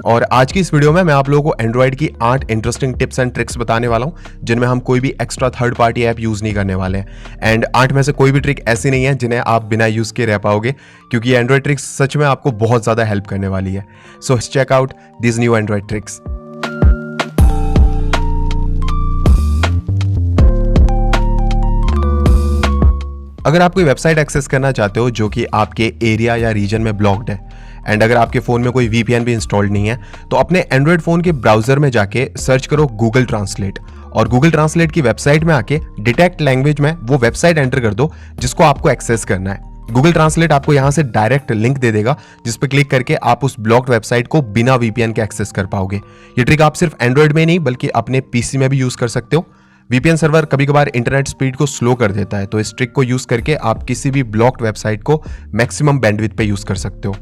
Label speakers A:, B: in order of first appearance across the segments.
A: और आज की इस वीडियो में मैं आप लोगों को एंड्रॉइड की 8 इंटरेस्टिंग टिप्स एंड ट्रिक्स बताने वाला हूं जिनमें हम कोई भी extra third party app use नहीं करने वाले हैं। एंड 8 में से कोई भी ट्रिक ऐसी नहीं है जिन्हें आप बिना यूज के रह पाओगे, क्योंकि एंड्रॉइड ट्रिक्स सच में आपको बहुत ज्यादा हेल्प करने वाली है। So check out this new Android tricks. अगर आप कोई वेबसाइट एक्सेस करना चाहते हो जो कि आपके एरिया या रीजन में ब्लॉक्ड है, एंड अगर आपके फोन में कोई VPN भी इंस्टॉल्ड नहीं है, तो अपने एंड्रॉइड फोन के ब्राउजर में जाके सर्च करो गूगल ट्रांसलेट, और गूगल ट्रांसलेट की वेबसाइट में आके डिटेक्ट लैंग्वेज में वो वेबसाइट एंटर कर दो जिसको आपको एक्सेस करना है। गूगल ट्रांसलेट आपको यहां से डायरेक्ट लिंक दे देगा जिस पर क्लिक करके आप उस ब्लॉक्ड वेबसाइट को बिना VPN के एक्सेस कर पाओगे। ये ट्रिक आप सिर्फ एंड्रॉइड में नहीं बल्कि अपने PC में भी यूज कर सकते हो। VPN सर्वर कभी कभार इंटरनेट स्पीड को स्लो कर देता है, तो इस ट्रिक को यूज करके आप किसी भी ब्लॉक्ड वेबसाइट को मैक्सिमम बैंडविड्थ पे यूज कर सकते हो।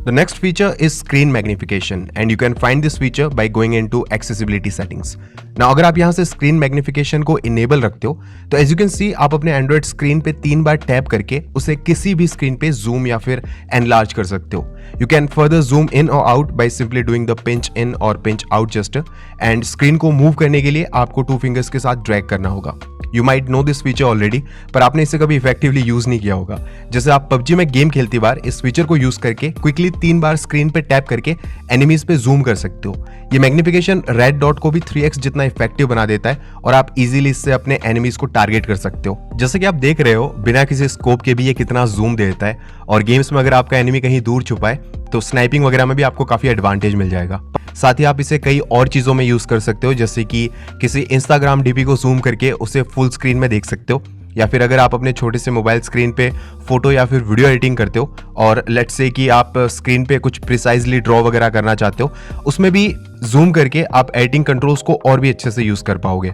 A: The next feature is screen magnification and you can find this feature by going into accessibility settings. Now अगर आप यहाँ से screen magnification को enable रखते हो तो as you can see आप अपने Android screen पे 3 बार टैप करके उसे किसी भी screen पे zoom या फिर enlarge कर सकते हो। You can further zoom in or out by simply doing the pinch in or pinch out gesture and screen को move करने के लिए आपको 2 fingers के साथ drag करना होगा। You might know this feature already, पर आपने इसे कभी इफेक्टिवली यूज नहीं किया होगा। जैसे आप PUBG में गेम खेलती बार इस फीचर को यूज करके क्विकली 3 बार स्क्रीन पे टैप करके एनिमीज पे जूम कर सकते हो। ये मैग्निफिकेशन रेड डॉट को भी 3x जितना इफेक्टिव बना देता है और आप इजीली इससे अपने एनिमीज को टारगेट कर सकते हो। जैसे कि आप देख रहे हो बिना किसी स्कोप के भी ये कितना जूम देता है, और गेम्स में अगर आपका एनिमी कहीं दूर छुपा है तो स्नाइपिंग वगैरह में भी आपको काफी एडवांटेज मिल जाएगा। साथ ही आप इसे कई और चीजों में यूज कर सकते हो, जैसे कि किसी इंस्टाग्राम DP को जूम करके उसे फुल स्क्रीन में देख सकते हो, या फिर अगर आप अपने छोटे से मोबाइल स्क्रीन पे फोटो या फिर वीडियो एडिटिंग करते हो और लेट्स से कि आप स्क्रीन पे कुछ प्रिसाइजली ड्रॉ वगैरह करना चाहते हो, उसमें भी जूम करके आप एडिटिंग कंट्रोल्स को और भी अच्छे से यूज कर पाओगे।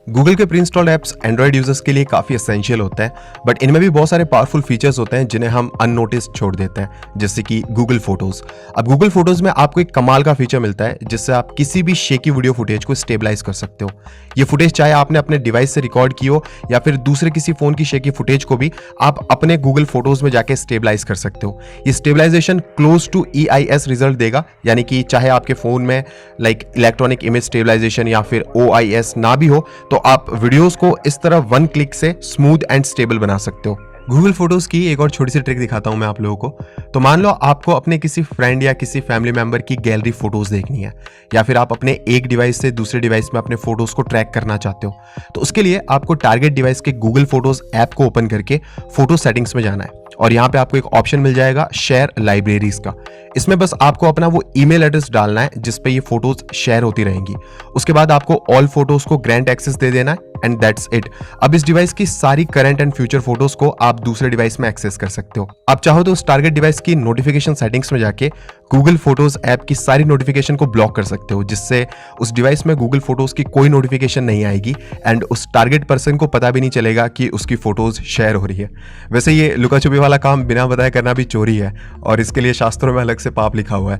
A: गूगल के pre installed apps Android users के लिए काफी एसेंशियल होता है, बट इनमें भी बहुत सारे पावरफुल फीचर्स होते हैं जिन्हें हम अननोटिस छोड़ देते हैं, जैसे कि गूगल फोटोज। अब गूगल फोटोज में आपको एक कमाल का फीचर मिलता है जिससे आप किसी भी शेकी वीडियो फुटेज को स्टेबलाइज कर सकते हो। ये फुटेज चाहे आपने अपने डिवाइस से रिकॉर्ड की हो या फिर दूसरे किसी फोन की शेकी फुटेज को भी आप अपने गूगल फोटोज में जाके स्टेबलाइज कर सकते हो। ये stabilization close to EIS result देगा, यानी कि चाहे आपके फोन में लाइक इलेक्ट्रॉनिक इमेज स्टेबलाइजेशन या फिर OIS ना भी हो, तो आप वीडियोस को इस तरह 1 क्लिक से स्मूथ एंड स्टेबल बना सकते हो। गूगल फोटोज की एक और छोटी सी ट्रिक दिखाता हूं मैं आप लोगों को। तो मान लो आपको अपने किसी फ्रेंड या किसी फैमिली मेंबर की गैलरी फोटोज देखनी है, या फिर आप अपने एक डिवाइस से दूसरे डिवाइस में अपने फोटोज को ट्रैक करना चाहते हो, तो उसके लिए आपको टारगेट डिवाइस के गूगल फोटोज ऐप को ओपन करके फोटो सेटिंग्स में जाना है, और यहाँ पे आपको एक ऑप्शन मिल जाएगा शेयर लाइब्रेरीज का। इसमें बस आपको अपना वो ईमेल एड्रेस डालना है जिस पे ये फोटोज शेयर होती रहेंगी। उसके बाद आपको ऑल फोटोज को ग्रांट एक्सेस दे देना है एंड दैट्स इट। अब इस डिवाइस की सारी करंट एंड फ्यूचर फोटोज को आप दूसरे डिवाइस में एक्सेस कर सकते हो। आप चाहो तो उस टारगेट डिवाइस की नोटिफिकेशन सेटिंग्स में जाके गूगल फोटोज ऐप की सारी नोटिफिकेशन को ब्लॉक कर सकते हो, जिससे उस डिवाइस में गूगल फोटोज की कोई नोटिफिकेशन नहीं आएगी एंड उस टारगेट पर्सन को पता भी नहीं चलेगा कि उसकी फोटोज शेयर हो रही है। वैसे ये लुका छुपी वाला काम बिना बताए करना भी चोरी है, और इसके लिए शास्त्रों में अलग से पाप लिखा हुआ है।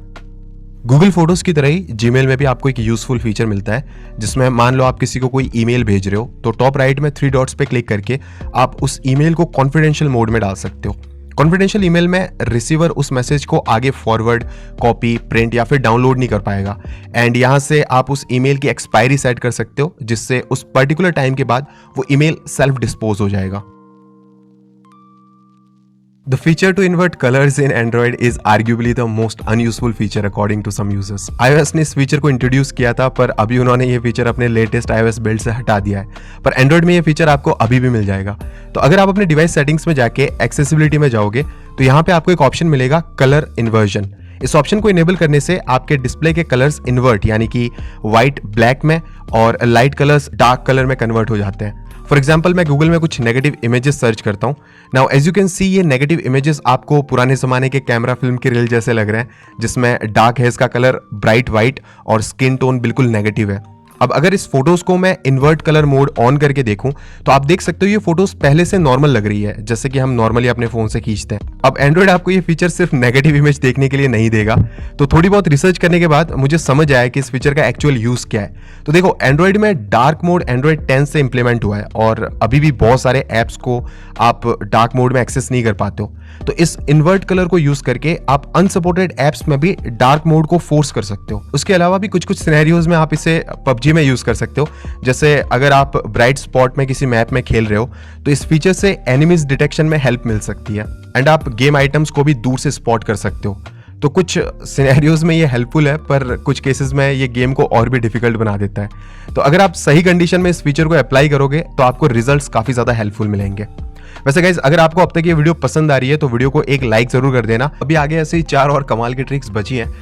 A: गूगल फोटोज की तरह ही जीमेल में भी आपको एक यूजफुल फीचर मिलता है, जिसमें मान लो आप किसी को कोई ईमेल भेज रहे हो तो टॉप राइट में 3 डॉट्स पे क्लिक करके आप उस ईमेल को कॉन्फिडेंशियल मोड में डाल सकते हो। कॉन्फिडेंशियल ईमेल में रिसीवर उस मैसेज को आगे फॉरवर्ड, कॉपी, प्रिंट या फिर डाउनलोड नहीं कर पाएगा, एंड यहां से आप उस ईमेल की एक्सपायरी सेट कर सकते हो, जिससे उस पर्टिकुलर टाइम के बाद वो ईमेल सेल्फ डिस्पोज हो जाएगा। The feature to invert colors in Android is arguably the most unuseful feature according to some users. iOS ने इस फीचर को इंट्रोड्यूस किया था, पर अभी उन्होंने ये फीचर अपने लेटेस्ट iOS बिल्ड से हटा दिया है, पर Android में ये फीचर आपको अभी भी मिल जाएगा। तो अगर आप अपने डिवाइस सेटिंग्स में जाके एक्सेसिबिलिटी में जाओगे तो यहाँ पे आपको एक ऑप्शन मिलेगा कलर इन्वर्जन। इस ऑप्शन को इनेबल करने से आपके डिस्प्ले के कलर्स इन्वर्ट, यानी कि व्हाइट ब्लैक में और लाइट कलर्स डार्क कलर में कन्वर्ट हो जाते हैं। फॉर एग्जाम्पल मैं गूगल में कुछ नेगेटिव इमेजेस सर्च करता हूँ। Now as you can see ये नेगेटिव इमेजेस आपको पुराने जमाने के कैमरा फिल्म के रील जैसे लग रहे हैं, जिसमें डार्क हेयर्स का कलर ब्राइट व्हाइट और स्किन टोन बिल्कुल नेगेटिव है। अब अगर इस फोटोज को मैं इन्वर्ट कलर मोड ऑन करके देखूं तो आप देख सकते हो ये फोटोज पहले से नॉर्मल लग रही है, जैसे कि हम नॉर्मली अपने फोन से खींचते हैं। अब एंड्रॉयड आपको ये फीचर सिर्फ नेगेटिव इमेज देखने के लिए नहीं देगा। तो थोड़ी बहुत रिसर्च करने के बाद मुझे समझ आया कि इस फीचर का एक्चुअल यूज क्या है। तो देखो, एंड्रॉयड में डार्क मोड एंड्रॉयड 10 से इंप्लीमेंट हुआ है और अभी भी बहुत सारे ऐप्स को आप डार्क मोड में एक्सेस नहीं कर पाते हो। तो इस इन्वर्ट कलर को यूज करके आप अनसपोर्टेड ऐप्स में भी डार्क मोड को फोर्स कर सकते हो। उसके अलावा भी कुछ कुछ सिनेरियोज में आप इसे पबजी में यूज कर सकते हो। जैसे अगर आप ब्राइट स्पॉट में किसी मैप में खेल रहे हो तो इस फीचर से एनिमीज डिटेक्शन में हेल्प मिल सकती है एंड आप गेम आइटम्स को भी दूर से स्पॉट कर सकते हो। तो कुछ सिनेरियोज में ये हेल्पफुल है, पर कुछ केसेस में ये गेम को और भी डिफिकल्ट बना देता है। तो अगर आप सही कंडीशन में इस फीचर को अप्लाई करोगे तो आपको रिजल्ट्स काफी ज्यादा हेल्पफुल मिलेंगे। वैसे गाइज, अगर आपको अब तक ये वीडियो पसंद आ रही है तो वीडियो को एक लाइक जरूर कर देना। अभी आगे ऐसे ही 4 और कमाल की ट्रिक्स बची हैं।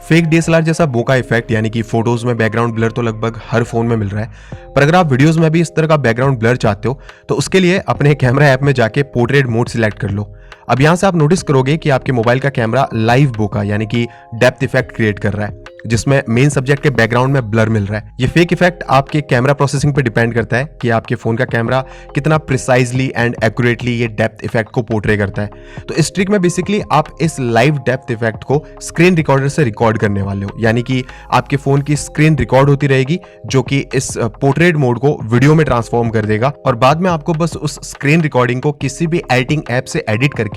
A: फेक डीएसएलआर जैसा बोका इफेक्ट, यानी कि फोटोज में बैकग्राउंड ब्लर तो लगभग हर फोन में मिल रहा है, पर अगर आप वीडियोस में भी इस तरह का बैकग्राउंड ब्लर चाहते हो तो उसके लिए अपने कैमरा ऐप में जाके पोर्ट्रेट मोड सिलेक्ट कर लो। अब यहां से आप नोटिस करोगे कि आपके मोबाइल का कैमरा लाइव बोका यानी कि डेप्थ इफेक्ट क्रिएट कर रहा है, जिसमें मेन सब्जेक्ट के बैकग्राउंड में ब्लर मिल रहा है। ये फेक इफेक्ट आपके कैमरा प्रोसेसिंग पे डिपेंड करता है कि आपके फोन का कैमरा कितना प्रिसाइजली एंड एक्यूरेटली ये डेप्थ इफेक्ट को पोर्ट्रे करता है। तो इस ट्रिक में बेसिकली आप इस लाइव डेप्थ इफेक्ट को स्क्रीन रिकॉर्डर से रिकॉर्ड करने वाले हो, यानी कि आपके फोन की स्क्रीन रिकॉर्ड होती रहेगी जो कि इस पोर्ट्रेट मोड को वीडियो में ट्रांसफॉर्म कर देगा और बाद में आपको बस उस स्क्रीन रिकॉर्डिंग को किसी भी एडिटिंग ऐप से एडिट करके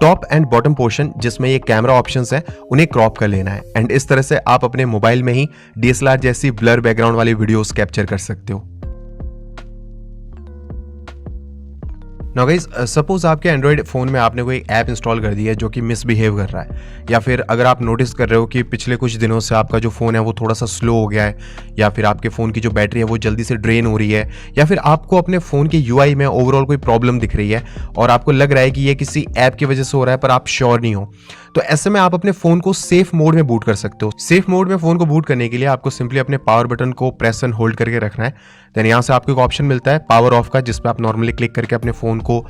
A: टॉप एंड बॉटम पोर्शन जिसमें ये कैमरा ऑप्शंस है उन्हें क्रॉप कर लेना है एंड इस तरह से आप अपने मोबाइल में ही डीएसएलआर जैसी ब्लर बैकग्राउंड वाली वीडियोस कैप्चर कर सकते हो। नाउ गाइस, सपोज आपके एंड्रॉयड फोन में आपने कोई ऐप इंस्टॉल कर दी है जो कि मिसबिहेव कर रहा है, या फिर अगर आप नोटिस कर रहे हो कि पिछले कुछ दिनों से आपका जो फोन है वो थोड़ा सा स्लो हो गया है, या फिर आपके फोन की जो बैटरी है वो जल्दी से ड्रेन हो रही है, या फिर आपको अपने फोन के यूआई में ओवरऑल कोई प्रॉब्लम दिख रही है और आपको लग रहा है कि ये किसी ऐप की वजह से हो रहा है पर आप श्योर नहीं हो, तो ऐसे में आप अपने फोन को सेफ मोड में बूट कर सकते हो। सेफ मोड में फोन को बूट करने के लिए आपको सिंपली अपने पावर बटन को प्रेस एंड होल्ड करके रखना है। देन यहाँ से आपको एक ऑप्शन मिलता है पावर ऑफ का, जिस पे आप नॉर्मली क्लिक करके अपने फोन को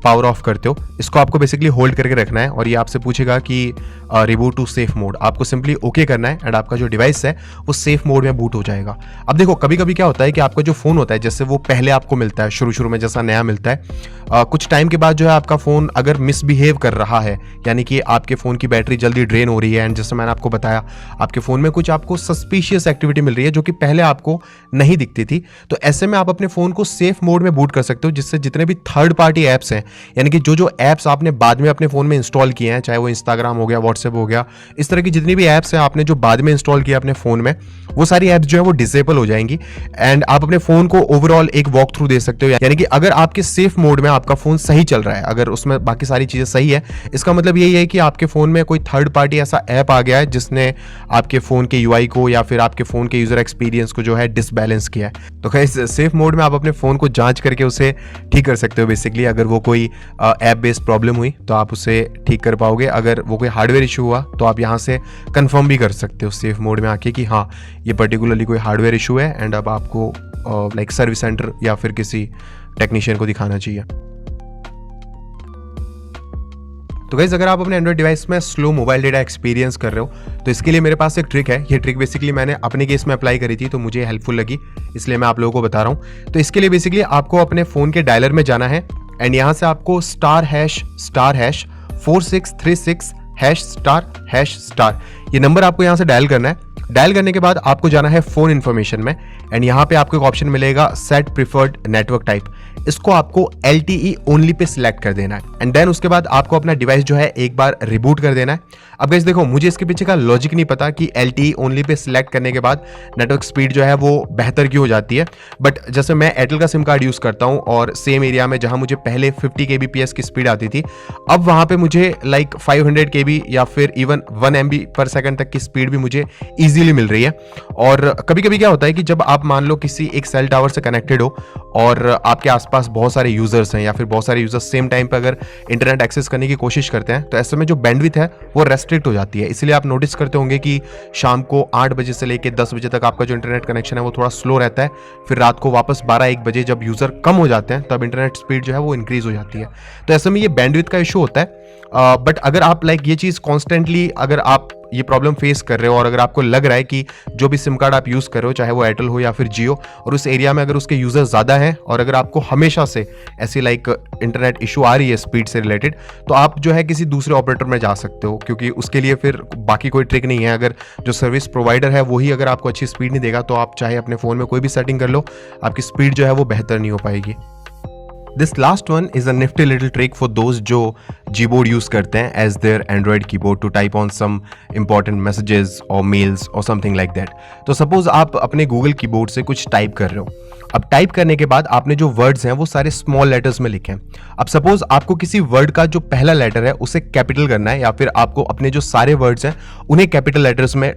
A: पावर ऑफ करते हो। इसको आपको बेसिकली होल्ड करके रखना है और ये आपसे पूछेगा कि रिबूट टू सेफ मोड, आपको सिंपली ओके करना है एंड आपका जो डिवाइस है वो सेफ मोड में बूट हो जाएगा। अब देखो, कभी कभी क्या होता है कि आपका जो फोन होता है, जैसे वो पहले आपको मिलता है शुरू में जैसा नया मिलता है, कुछ टाइम के बाद जो है आपका फोन अगर मिसबिहेव कर रहा है, यानी कि आपके फोन की बैटरी जल्दी ड्रेन हो रही है एंड जैसे मैंने आपको बताया आपके फोन में कुछ आपको सस्पिशियस एक्टिविटी मिल रही है जो कि पहले आपको नहीं दिखती थी, तो ऐसे में आप अपने फोन को सेफ मोड में बूट कर सकते हो, जिससे जितने भी थर्ड पार्टी ऐप्स हैं, यानी कि जो ऐप्स आपने बाद में अपने फोन में इंस्टॉल किए हैं, चाहे वो इंस्टाग्राम हो गया, व्हाट्सएप हो गया, इस तरह की जितनी भी ऐप्स हैं आपने जो बाद में इंस्टॉल किया अपने फोन में, वो सारी ऐप्स जो है वो डिसेबल हो जाएंगी एंड आप अपने फोन को ओवरऑल एक वॉक थ्रू दे सकते हो। यानी कि अगर आपके सेफ मोड में आपका फोन सही चल रहा है, अगर उसमें बाकी सारी चीजें सही है, इसका मतलब यही है कि आपके फोन में कोई थर्ड पार्टी ऐसा ऐप आ गया है जिसने आपके फोन के यूआई को या फिर आपके फोन के यूजर एक्सपीरियंस को जो है डिसबैलेंस किया है। तो गाइस, सेफ मोड में आप अपने फोन को जांच करके उसे ठीक कर सकते हो। बेसिकली अगर वो कोई ऐप बेस्ड प्रॉब्लम हुई तो आप उसे ठीक कर पाओगे, अगर वो कोई हार्डवेयर इशू हुआ तो आप यहाँ से कंफर्म भी कर सकते हो सेफ मोड में आके कि हाँ ये पर्टिकुलरली कोई हार्डवेयर इशू है एंड अब आपको लाइक सर्विस सेंटर या फिर किसी टेक्नीशियन को दिखाना चाहिए। तो गाइस, अगर आप अपने एंड्रॉइड डिवाइस में स्लो मोबाइल डेटा एक्सपीरियंस कर रहे हो तो इसके लिए मेरे पास एक ट्रिक है। ये ट्रिक बेसिकली मैंने अपने केस में अप्लाई करी थी तो मुझे हेल्पफुल लगी, इसलिए मैं आप लोगों को बता रहा हूँ। तो इसके लिए बेसिकली आपको अपने फोन के डायलर में जाना है एंड यहाँ से आपको *#4636# ये नंबर आपको यहाँ से डायल करना है। डायल करने के बाद आपको जाना है फोन इन्फॉर्मेशन में एंड यहाँ पे आपको एक ऑप्शन मिलेगा सेट प्रिफर्ड नेटवर्क टाइप, इसको आपको LTE ओनली पे सिलेक्ट कर देना है एंड देन उसके बाद आपको अपना डिवाइस जो है एक बार रिबूट कर देना है। अब गाइस देखो, मुझे इसके पीछे का लॉजिक नहीं पता कि LTE ओनली पे सिलेक्ट करने के बाद नेटवर्क स्पीड जो है वो बेहतर क्यों हो जाती है, बट जैसे मैं एयरटेल का सिम कार्ड यूज करता हूँ और सेम एरिया में जहां मुझे पहले 50 kbps की स्पीड आती थी, अब वहां पे मुझे लाइक 500 kb या फिर इवन 1 MB पर सेकंड तक की स्पीड भी मुझे इजीली मिल रही है। और कभी कभी क्या होता है कि जब आप मान लो किसी एक सेल टावर से कनेक्टेड हो और आपके आसपास बहुत सारे यूजर्स हैं या फिर बहुत सारे यूजर्स सेम टाइम पे अगर इंटरनेट एक्सेस करने की कोशिश करते हैं, तो ऐसे में जो बैंडविड्थ है वो रेस्ट्रिक्ट हो जाती है। इसलिए आप नोटिस करते होंगे कि शाम को 8 बजे से लेकर 10 बजे तक आपका जो इंटरनेट कनेक्शन है वो थोड़ा स्लो रहता है, फिर रात को वापस 12-1 बजे जब यूजर कम हो जाते हैं तब इंटरनेट स्पीड जो है वो इंक्रीज हो जाती है। तो ऐसे में ये बैंडविड्थ का इशू होता है। बट अगर आप लाइक ये चीज कॉन्स्टेंटली अगर आप ये प्रॉब्लम फेस कर रहे हो और अगर आपको लग रहा है कि जो भी सिम कार्ड आप यूज़ कर रहे हो, चाहे वो एयरटेल हो या फिर जियो, और उस एरिया में अगर उसके यूज़र्स ज़्यादा हैं और अगर आपको हमेशा से ऐसी लाइक इंटरनेट इशू आ रही है स्पीड से रिलेटेड, तो आप जो है किसी दूसरे ऑपरेटर में जा सकते हो, क्योंकि उसके लिए फिर बाकी कोई ट्रिक नहीं है। अगर जो सर्विस प्रोवाइडर है वही अगर आपको अच्छी स्पीड नहीं देगा, तो आप चाहे अपने फ़ोन में कोई भी सेटिंग कर लो, आपकी स्पीड जो है वो बेहतर नहीं हो पाएगी। This last one is a nifty little trick for those जो जीबोर्ड यूज़ करते हैं as their Android keyboard to type on some important messages और मेल्स और समथिंग लाइक दैट। तो सपोज आप अपने गूगल कीबोर्ड से कुछ टाइप कर रहे हो। अब टाइप करने के बाद आपने जो वर्ड्स हैं वो सारे स्मॉल लेटर्स में लिखे हैं। अब सपोज आपको किसी वर्ड का जो पहला लेटर है उसे कैपिटल करना है, या फिर आपको अपने जो सारे वर्ड्स हैं उन्हें कैपिटल लेटर्स में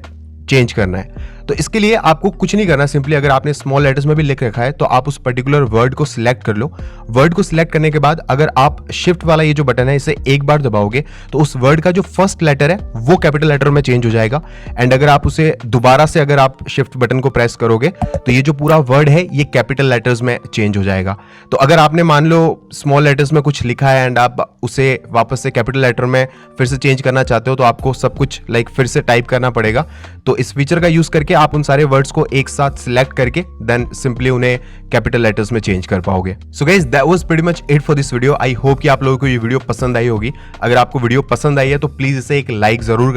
A: चेंज करना है। तो इसके लिए आपको कुछ नहीं करना, सिंपली अगर आपने स्मॉल लेटर्स में भी लिख रखा है तो आप उस पर्टिकुलर वर्ड को सिलेक्ट कर लो। वर्ड को सिलेक्ट करने के बाद अगर आप शिफ्ट वाला ये जो बटन है इसे एक बार दबाओगे तो उस वर्ड का जो फर्स्ट लेटर है वो कैपिटल लेटर में चेंज हो जाएगा। एंड अगर आप उसे दोबारा से अगर आप शिफ्ट बटन को प्रेस करोगे तो ये जो पूरा वर्ड है ये कैपिटल लेटर्स में चेंज हो जाएगा। तो अगर आपने मान लो स्मॉल लेटर्स में कुछ लिखा है एंड आप उसे वापस से कैपिटल लेटर में फिर से चेंज करना चाहते हो तो आपको सब कुछ लाइक फिर से टाइप करना पड़ेगा। तो इस फीचर का यूज करके आप उन सारे वर्ड्स को एक साथ सिलेक्ट करके देन सिंपली उन्हें कैपिटल लेटर्स में चेंज कर पाओगे। So guys that was pretty much it for this video. I hope कि आप लोगों को ये वीडियो पसंद आई होगी। अगर आपको वीडियो पसंद आई है तो प्लीज इसे एक लाइक जरूर